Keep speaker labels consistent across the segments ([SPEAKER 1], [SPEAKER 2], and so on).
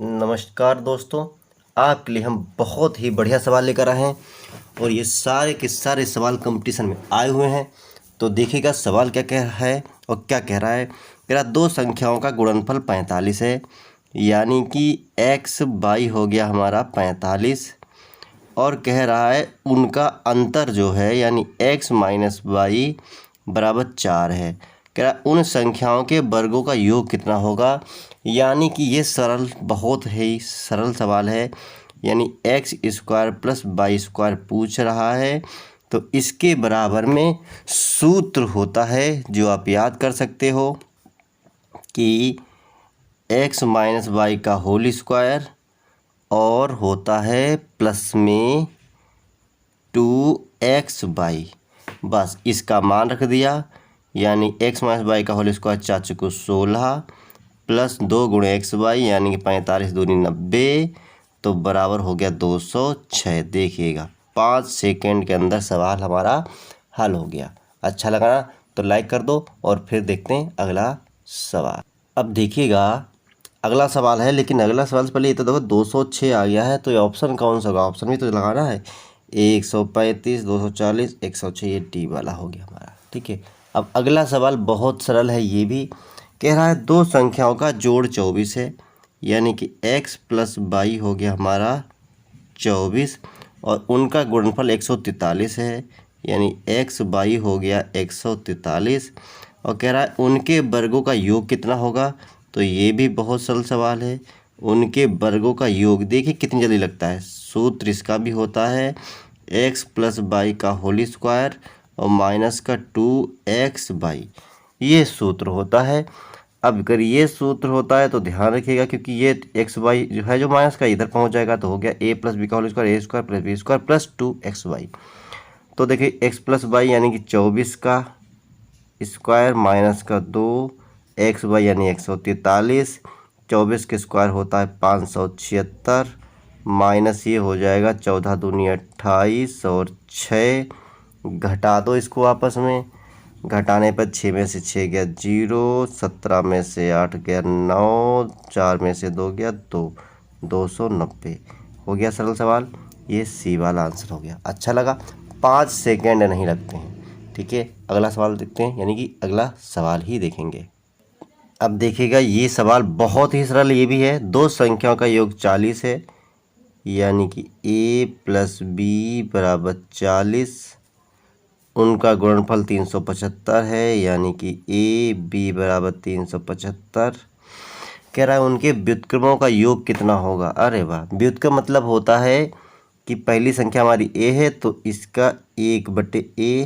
[SPEAKER 1] नमस्कार दोस्तों, आपके लिए हम बहुत ही बढ़िया सवाल लेकर आए हैं और ये सारे के सारे सवाल कंपटीशन में आए हुए हैं। तो देखिएगा सवाल क्या कह रहा है और क्या कह रहा है। कह रहा दो संख्याओं का गुणनफल 45 है, यानी कि x बाई हो गया हमारा 45 और कह रहा है उनका अंतर जो है यानी x माइनस वाई बराबर 4 है। कह रहा उन संख्याओं के वर्गों का योग कितना होगा। यानी कि ये सरल बहुत ही सरल सवाल है, यानी x square plus y square पूछ रहा है। तो इसके बराबर में सूत्र होता है जो आप याद कर सकते हो कि एक्स माइनस वाई का होल स्क्वायर और होता है प्लस में 2x बाई। बस इसका मान रख दिया, यानी x माइनस वाई का होल स्क्वायर 4 चौको 16 प्लस 2 गुणे एक्स वाई यानी कि 45 दूनी 90, तो बराबर हो गया 206। देखिएगा 5 सेकेंड के अंदर सवाल हमारा हल हो गया। अच्छा लगा ना तो लाइक कर दो और फिर देखते हैं अगला सवाल। अब देखिएगा अगला सवाल है, लेकिन अगला सवाल से पहले ये तो देखो 206 आ गया है, तो ये ऑप्शन कौन सा होगा। ऑप्शन भी तो लगाना है। 135, 240, 106, ये डी वाला हो गया हमारा। ठीक है, अब अगला सवाल बहुत सरल है। ये भी कह रहा है दो संख्याओं का जोड़ 24 है, यानी कि x प्लस वाई हो गया हमारा 24 और उनका गुणनफल 143 है, यानी x बाई हो गया 143 और कह रहा है उनके वर्गों का योग कितना होगा। तो ये भी बहुत सरल सवाल है। उनके वर्गों का योग देखिए कितनी जल्दी लगता है। सूत्र इसका भी होता है x प्लस वाई का होल स्क्वायर और माइनस का 2x बाई, ये सूत्र होता है। अब अगर ये सूत्र होता है तो ध्यान रखिएगा, क्योंकि ये एक्स वाई जो है जो माइनस का इधर पहुंच जाएगा तो हो गया a प्लस बी का whole square, A square plus B square plus 2x Y. तो देखिए x प्लस वाई यानी कि 24 का स्क्वायर माइनस का 2 x वाई यानी 143, 24 के स्क्वायर होता है 576 माइनस ये हो जाएगा 14 दूनी 28 और 6, घटा दो इसको आपस में। घटाने पर 6 में से 6 गया 0, 17 में से 8 गया 9, 4 में से 2 गया 2, 290 हो गया सरल सवाल। ये सी वाला आंसर हो गया। अच्छा लगा, 5 सेकेंड नहीं लगते हैं। ठीक है, अगला सवाल देखते हैं, यानी कि अगला सवाल ही देखेंगे। अब देखिएगा ये सवाल बहुत ही सरल ये भी है। दो संख्याओं का योग 40 है, यानी कि a प्लस बी बराबर 40, उनका गुणनफल 375 है, यानी कि ए बी बराबर 375। कह रहा है उनके व्युत्क्रमों का योग कितना होगा। अरे वाह, व्युत्क्रम मतलब होता है कि पहली संख्या हमारी ए है तो इसका 1/a,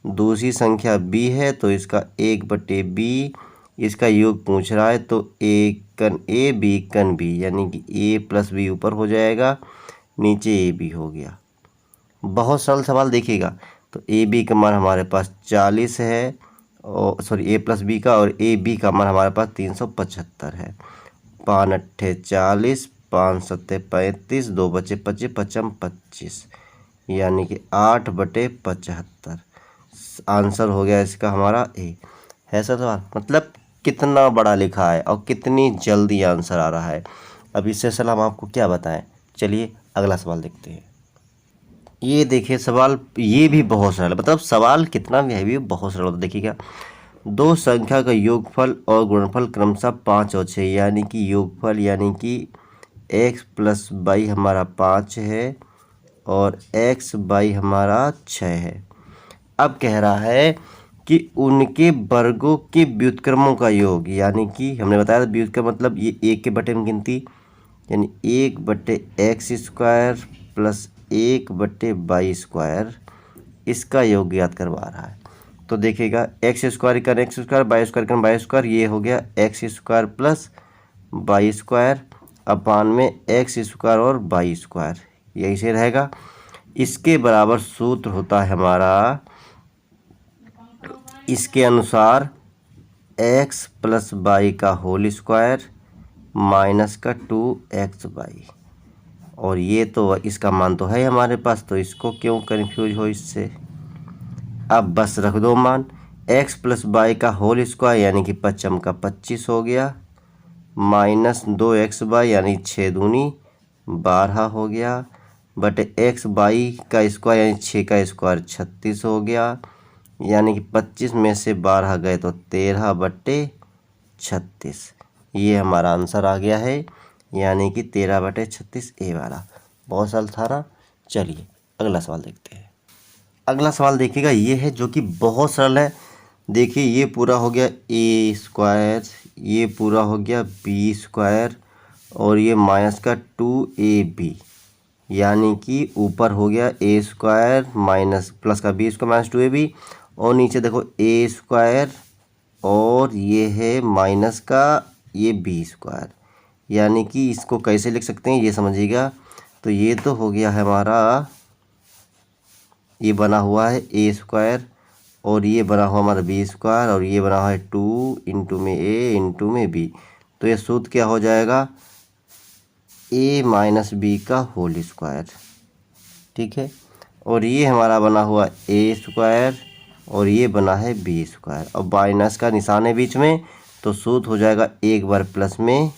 [SPEAKER 1] दूसरी संख्या बी है तो इसका 1/b, इसका योग पूछ रहा है तो ए कन ए बी कन बी, यानी कि ए प्लस बी ऊपर हो जाएगा, नीचे ए बी हो गया। बहुत सरल सवाल देखिएगा। तो ए बी का मान हमारे पास 40 है और सॉरी ए प्लस बी का, और ए बी का मान हमारे पास 375 है। 5 अट्ठे 40, 5 सत्ते 35, 2 बचे 25, 55 25, यानी कि 8/75 आंसर हो गया इसका हमारा ए। है सर सवाल, मतलब कितना बड़ा लिखा है और कितनी जल्दी आंसर आ रहा है। अब इससे सलाह हम आपको क्या बताएं। चलिए अगला सवाल देखते हैं। ये देखिए सवाल ये भी बहुत सरल है, मतलब सवाल कितना भी है भी बहुत सरल होता है। देखिएगा दो संख्या का योगफल और गुणनफल क्रमशः 5 और 6, यानी कि योगफल यानी कि x प्लस वाई हमारा 5 है और x बाई हमारा 6 है। अब कह रहा है कि उनके वर्गों के व्युत्क्रमों का योग, यानी कि हमने बताया था व्युत्क्रम मतलब ये 1 के बटे में गिनती, यानी 1/x स्क्वायर प्लस 1/वाई स्क्वायर, इसका योग याद करवा रहा है। तो देखिएगा एक्स स्क्वायर का एक्स स्क्वायर, वाई स्क्वायर का वाई स्क्वायर, ये हो गया x square plus y square अपान में एक्स स्क्वायर और वाई स्क्वायर, यही से रहेगा। इसके बराबर सूत्र होता है हमारा इसके अनुसार एक्स प्लस वाई का होल स्क्वायर माइनस का 2x वाई, और ये तो इसका मान तो है हमारे पास, तो इसको क्यों कन्फ्यूज हो इससे। अब बस रख दो मान, x प्लस वाई का होल स्क्वायर यानी कि 55 का 25 हो गया माइनस 2xy यानी 6 दूनी 12 हो गया, बटे xy का स्क्वायर यानी 6 का स्क्वायर 36 हो गया, यानी कि 25 में से 12 गए तो 13 बटे 36। ये हमारा आंसर आ गया है, यानी कि 13 बटे 36 ए वाला। बहुत सरल था ना। चलिए अगला सवाल देखते हैं। अगला सवाल देखिएगा, ये है जो कि बहुत सरल है। देखिए ये पूरा हो गया ए स्क्वायर, ये पूरा हो गया बी स्क्वायर, और ये माइनस का 2ab, यानी कि ऊपर हो गया ए स्क्वायर माइनस प्लस का बी स्क्वायर माइनस 2ab, और नीचे देखो ए स्क्वायर और ये है माइनस का ये बी स्क्वायर। यानी कि इसको कैसे लिख सकते हैं ये समझिएगा। तो ये तो हो गया है हमारा, ये बना हुआ है ए स्क्वायर, और ये बना हुआ हमारा बी स्क्वायर, और ये बना हुआ है 2 इंटू में ए इंटू में बी। तो ये सूत्र क्या हो जाएगा, ए माइनस बी का होल स्क्वायर। ठीक है, और ये हमारा बना हुआ ए स्क्वायर, और ये बना है बी स्क्वायर, और माइनस का निशान है बीच में, तो सूत्र हो जाएगा एक बार प्लस में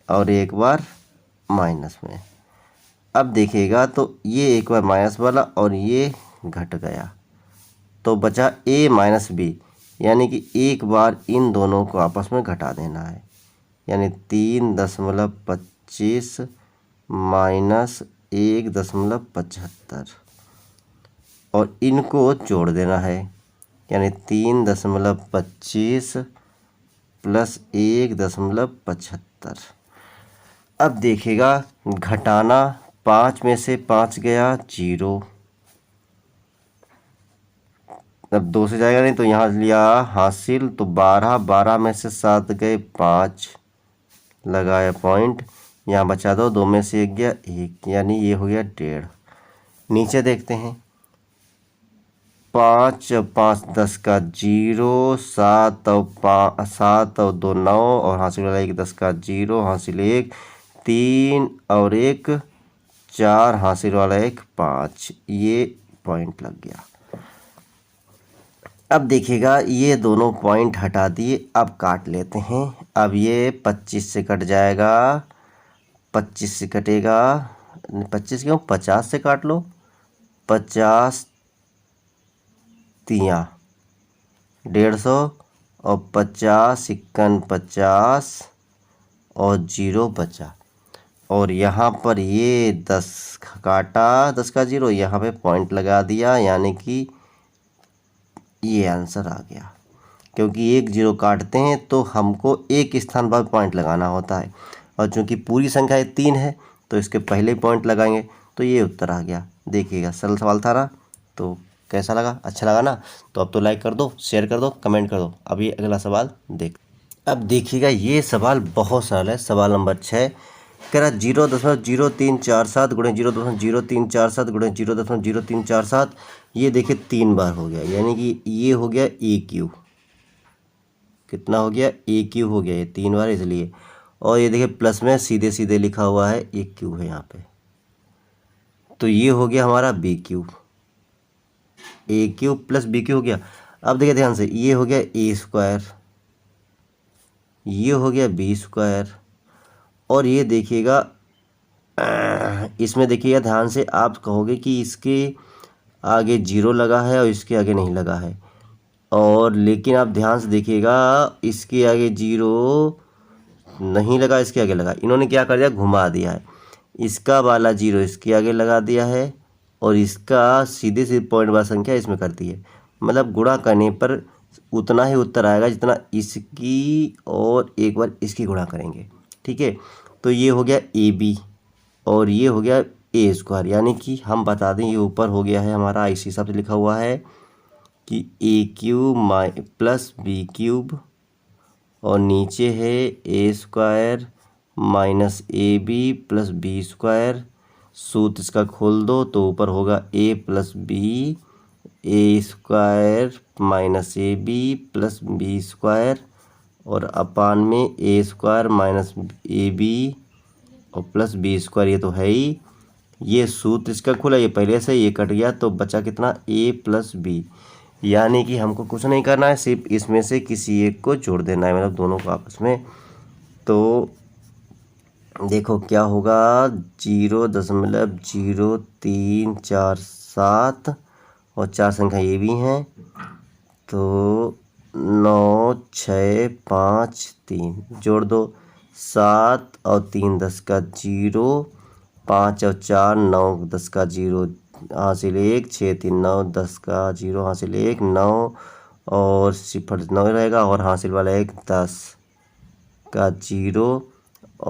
[SPEAKER 1] और एक बार माइनस में। अब देखिएगा तो ये एक बार माइनस वाला और ये घट गया, तो बचा ए माइनस बी, यानी कि एक बार इन दोनों को आपस में घटा देना है, यानी 3.25 माइनस 1.75, और इनको जोड़ देना है, यानी 3.25 प्लस 1.75। अब देखिएगा घटाना, 5 में से 5 गया 0, अब 2 से जाएगा नहीं तो यहाँ लिया हासिल, तो 12 में से 7 गए 5, लगाया पॉइंट, यहाँ बचा दो, 2 में से 1 गया 1, यानी ये हो गया 1.5। नीचे देखते हैं, 5 5 10 का 0, 7 और 2 9, और हासिल वाला 1 10 का 0, हासिल 1 3 और 1 4, हासिल वाला 1 5, ये पॉइंट लग गया। अब देखिएगा ये दोनों पॉइंट हटा दिए, अब काट लेते हैं। अब ये 25 से कट जाएगा, 25 से कटेगा, 25 क्यों 50 से काट लो, 50 तियाँ 150, और 50 51 50, और 0 बचा, और यहाँ पर ये 10 काटा, 10 का 0, यहाँ पे पॉइंट लगा दिया, यानी कि ये आंसर आ गया। क्योंकि एक 0 काटते हैं तो हमको एक स्थान पर पॉइंट लगाना होता है, और चूंकि पूरी संख्या 3 है तो इसके पहले पॉइंट लगाएंगे, तो ये उत्तर आ गया। देखिएगा सरल सवाल था ना। तो कैसा लगा, अच्छा लगा ना, तो अब तो लाइक कर दो, शेयर कर दो, कमेंट कर दो। अभी अगला सवाल देख। अब देखिएगा ये सवाल बहुत सरल है। सवाल नंबर 6 कह रहा 0.0347 गुणे 0.0347 गुणे 0.0347, ये देखिए 3 बार हो गया, यानी कि ये हो गया ए क्यूब। कितना हो गया, ए क्यूब हो गया, ये 3 बार इसलिए। और ये देखिए प्लस में सीधे सीधे लिखा हुआ है, ए क्यूब है यहाँ पे, तो ये हो गया हमारा बी क्यूब। ए क्यूब प्लस बी क्यूब हो गया। अब देखिए ध्यान से, ये हो गया ए स्क्वायर, ये हो गया बी स्क्वायर, और ये देखिएगा इसमें देखिएगा ध्यान से, आप कहोगे कि इसके आगे 0 लगा है और इसके आगे नहीं लगा है, और लेकिन आप ध्यान से देखिएगा इसके आगे 0 नहीं लगा, इसके आगे लगा। इन्होंने क्या कर दिया, घुमा दिया है, इसका वाला 0 इसके आगे लगा दिया है, और इसका सीधे सीधे पॉइंट वाला संख्या इसमें कर दी है। मतलब गुणा करने पर उतना ही उत्तर आएगा जितना इसकी और एक बार इसकी गुणा करेंगे। ठीक है, तो ये हो गया ए बी, और ये हो गया ए स्क्वायर, यानी कि हम बता दें ये ऊपर हो गया है हमारा, इसी हिसाब से लिखा हुआ है कि A cube plus B cube, और नीचे है ए square minus A B plus B square. सूत्र इसका खोल दो तो ऊपर होगा A plus B, A square minus A B plus B square, और अपान में A square minus A B और प्लस बी स्क्वायर, ये तो है ही। ये सूत्र इसका खुला, ये पहले से ये कट गया, तो बचा कितना, ए प्लस बी। यानी कि हमको कुछ नहीं करना है, सिर्फ इसमें से किसी एक को जोड़ देना है, मतलब दोनों को आपस में तो देखो क्या होगा, 0.0347 और 4 संख्या ये भी हैं, तो 9653 जोड़ दो, 7 और 3 10 का 0, 5 और 4 9 10 का 0 हासिल 1, 6 3 9 10 का 0 हासिल 1, 9 और 0 9 रहेगा और हासिल वाला 1 10 का 0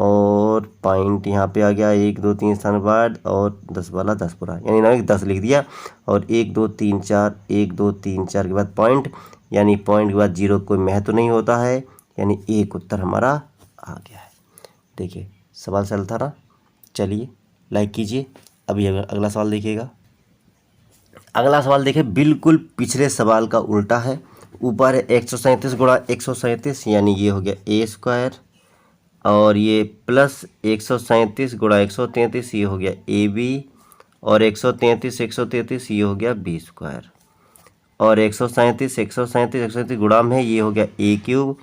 [SPEAKER 1] और पॉइंट यहाँ पे आ गया 1 2 3 स्थान बाद और 10 वाला 10 पूरा, यानी ना 10 लिख दिया और 1 2 3 4 1 2 3 4 के बाद पॉइंट, यानी पॉइंट के बाद 0 कोई महत्व नहीं होता है, यानी एक उत्तर हमारा आ गया है। देखिए सवाल सरल था ना। चलिए लाइक कीजिए। अभी अगला सवाल देखिएगा। अगला सवाल देखिए, बिल्कुल पिछले सवाल का उल्टा है। ऊपर है 137 गुणा 137, यानी ये हो गया ए स्क्वायर, और ये प्लस 137 गुणा 133 ये हो गया ए बी, और 133 ये हो गया बी स्क्वायर, और 137 गुणा में ये हो गया ए क्यूब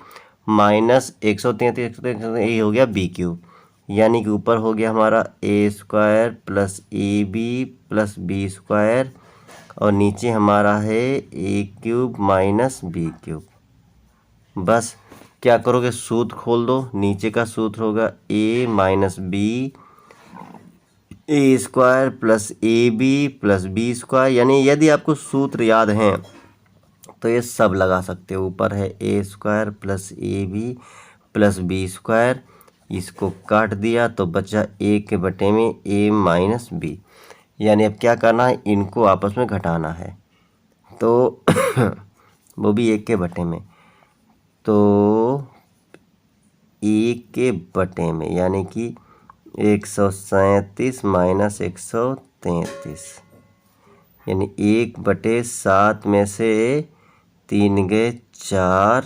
[SPEAKER 1] माइनस 133 ये हो गया बी क्यूब, यानी कि ऊपर हो गया हमारा a square plus a B plus B square, और नीचे हमारा है a cube minus b cube. बस क्या करोगे, सूत्र खोल दो। नीचे का सूत्र होगा a minus b A square plus a B plus B square, यानी यदि आपको सूत्र याद हैं तो ये सब लगा सकते हो। ऊपर है ए square plus a B plus B square, इसको काट दिया तो बचा ए के बटे में ए माइनस बी, यानी अब क्या करना है, इनको आपस में घटाना है, तो वो भी एक के बटे में, तो एक के बटे में यानी कि 137 माइनस 133, यानी 1/7 में से 3 गए 4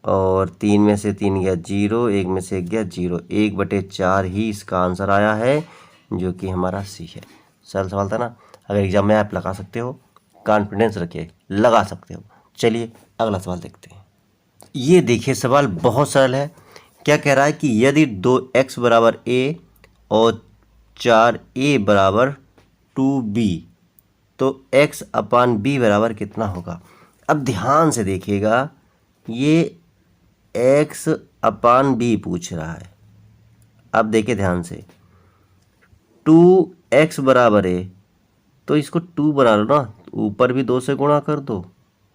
[SPEAKER 1] और 3 में से 3 गया 0, 1 में से 1 गया 0, 1/4 ही इसका आंसर आया है, जो कि हमारा सी है। सरल सवाल था ना। अगर एग्जाम में आप लगा सकते हो, कॉन्फिडेंस रखिए, लगा सकते हो। चलिए अगला सवाल देखते हैं। ये देखिए सवाल बहुत सरल है। क्या कह रहा है कि यदि 2x बराबर a और 4a बराबर 2b तो x अपान b बराबर कितना होगा। अब ध्यान से देखिएगा, ये x अपान b पूछ रहा है। अब देखिए ध्यान से, 2x बराबर है तो इसको 2 बना लो ना, ऊपर भी 2 से गुणा कर दो,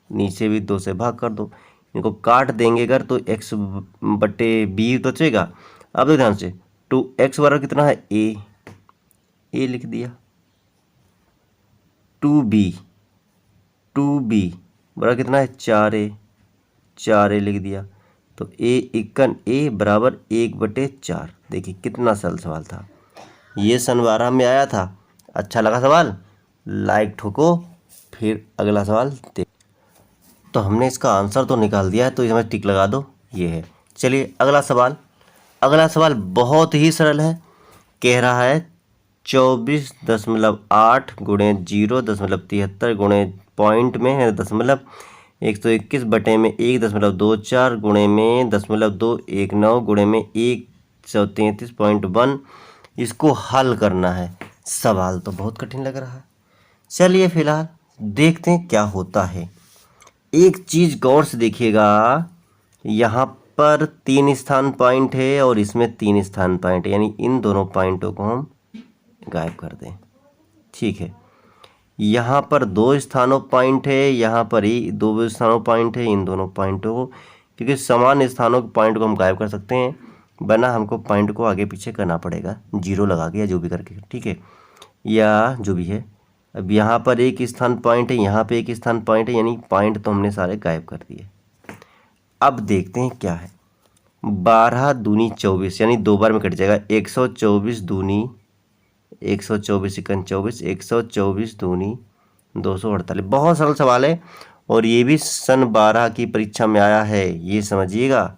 [SPEAKER 1] नीचे भी 2 से भाग कर दो, इनको काट देंगे अगर तो x बटे b बचेगा। अब तो ध्यान से 2x बराबर कितना है a लिख दिया, 2b बराबर कितना है 4a लिख दिया, तो a बराबर 1/4। देखिए कितना सरल सवाल था। ये सन 12 में आया था। अच्छा लगा सवाल, लाइक ठोको। फिर अगला सवाल देख। तो हमने इसका आंसर तो निकाल दिया है, तो इसमें टिक लगा दो, ये है। चलिए अगला सवाल। अगला सवाल बहुत ही सरल है। कह रहा है 24.8 गुणे 0.73 गुणे पॉइंट में है दशमलव 121 बटे में 1.24 गुणे में 0.219 गुणे में 133.1, इसको हल करना है। सवाल तो बहुत कठिन लग रहा है। चलिए फिलहाल देखते हैं क्या होता है। एक चीज़ गौर से देखिएगा, यहाँ पर 3 स्थान पॉइंट है और इसमें 3 स्थान पॉइंट है, यानी इन दोनों पॉइंटों को हम गायब कर दें। ठीक है, यहाँ पर 2 स्थानों पॉइंट है, यहाँ पर ही 2 स्थानों पॉइंट है, इन दोनों पॉइंटों को, क्योंकि समान स्थानों के पॉइंट को हम गायब कर सकते हैं, वरना हमको पॉइंट को आगे पीछे करना पड़ेगा, 0 लगा के या जो भी करके, ठीक है, या जो भी है। अब यहाँ पर एक स्थान पॉइंट है, यहाँ पे एक स्थान पॉइंट है, यानी पॉइंट तो हमने सारे गायब कर दिए। अब देखते हैं क्या है। 12 दूनी 24, यानी 2 बार में कट जाएगा। 124 दूनी 124 इक्कन 24, 124 दूनी 248। बहुत सरल सवाल है और ये भी सन 12 की परीक्षा में आया है, ये समझिएगा।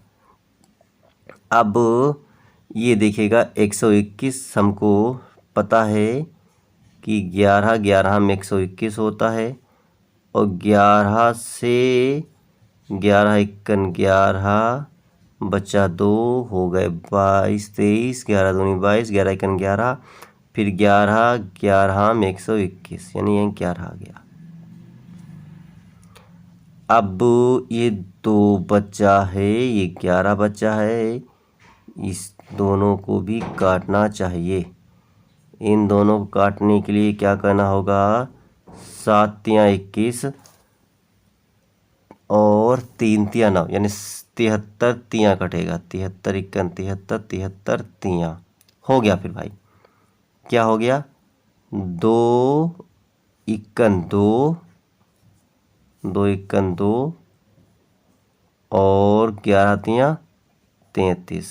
[SPEAKER 1] अब ये देखिएगा 121 हमको पता है कि 11 में 121 होता है, और 11 से 11 इक्कन 11 बचा 2 हो गए 22 23, 11 दूनी 22, 11 एकन 11, फिर 11 11 में 121, यानी यही 11 आ गया। अब ये 2 बचा है, ये 11 बचा है, इस दोनों को भी काटना चाहिए। इन दोनों को काटने के लिए क्या करना होगा, 7 तिया 21 और 3 तिया 9, यानी 73 तिया कटेगा। 73 इक्कन 73, 73 तिया हो गया। फिर भाई क्या हो गया, 2 इक्कन 2, 2 इक्कन 2 और 11 तिया 33,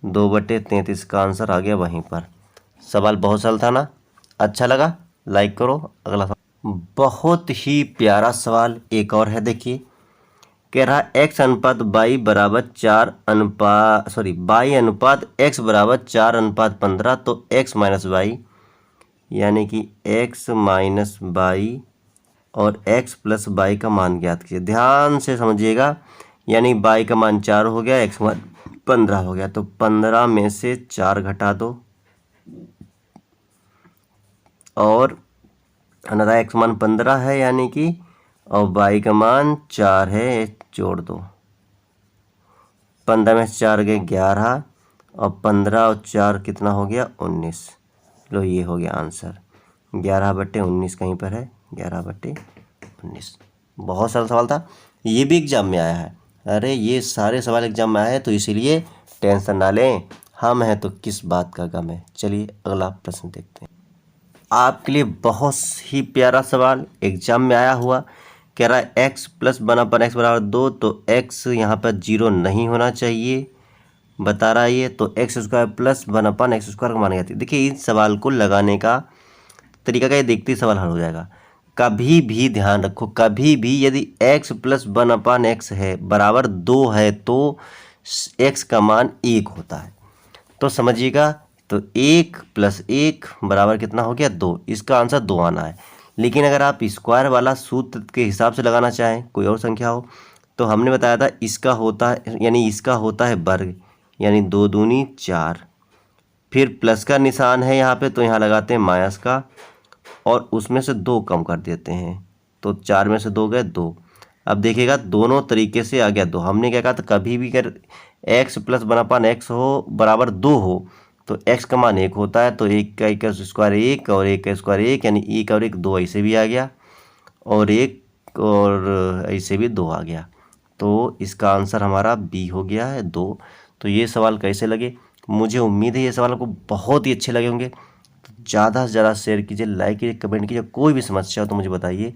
[SPEAKER 1] 2/33 का आंसर आ गया वहीं पर। सवाल बहुत सरल था ना, अच्छा लगा लाइक करो। अगला सवाल बहुत ही प्यारा सवाल एक और है, देखिए कह रहा x अनुपात y बराबर 4 अनुपात y अनुपात x बराबर 4 अनुपात 15, तो x माइनस वाई यानी कि x माइनस वाई और x प्लस वाई का मान ज्ञात कीजिए। ध्यान से समझिएगा, यानी y का मान 4 हो गया, x मान 15 हो गया, तो 15 में से 4 घटा दो और अनरा x मान 15 है यानी कि, और y का मान 4 है, जोड़ दो। 15 में से 4 गए 11 और 15 और 4 कितना हो गया 19। लो ये हो गया आंसर, 11/19 कहीं पर है, 11/19। बहुत सरल सवाल था, ये भी एग्जाम में आया है। अरे ये सारे सवाल एग्जाम में आए हैं, तो इसीलिए टेंशन ना लें, हम हैं तो किस बात का गम है। चलिए अगला प्रश्न देखते हैं। आपके लिए बहुत ही प्यारा सवाल एग्जाम में आया हुआ, कह रहा है x प्लस 1/x बराबर 2, तो x यहाँ पर 0 नहीं होना चाहिए, बता रहा है ये। तो x square plus 1/x square को माना जाती है। देखिए इस सवाल को लगाने का तरीका का ये देखते ही सवाल हल हो जाएगा। कभी भी ध्यान रखो, कभी भी यदि x प्लस 1/x है बराबर 2 है तो x का मान 1 होता है, तो समझिएगा। तो 1 + 1 बराबर कितना हो गया 2, इसका आंसर 2 आना है। लेकिन अगर आप स्क्वायर वाला सूत्र के हिसाब से लगाना चाहें, कोई और संख्या हो, तो हमने बताया था इसका होता है, यानी इसका होता है वर्ग, यानी 2 दूनी 4, फिर प्लस का निशान है यहाँ पे, तो यहाँ लगाते हैं माइनस का और उसमें से 2 कम कर देते हैं, तो 4 में से 2 गए 2। अब देखिएगा दोनों तरीके से आ गया 2। हमने क्या कहा था, कभी भी अगर x प्लस 1/x हो बराबर 2 हो तो x का मान 1 होता है, तो 1 का स्क्वायर 1 और 1 का स्क्वायर 1, यानी 1 और 1 2 ऐसे भी आ गया और 1 और ऐसे भी 2 आ गया, तो इसका आंसर हमारा बी हो गया है 2। तो ये सवाल कैसे लगे, मुझे उम्मीद है ये सवाल आपको बहुत ही अच्छे लगे होंगे। तो ज़्यादा से ज़्यादा शेयर कीजिए, लाइक कीजिए, कमेंट कीजिए। कोई भी समस्या हो तो मुझे बताइए,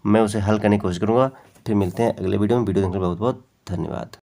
[SPEAKER 1] मैं उसे हल करने की कोशिश करूँगा। फिर मिलते हैं अगले वीडियो में। वीडियो देखने के लिए बहुत बहुत धन्यवाद।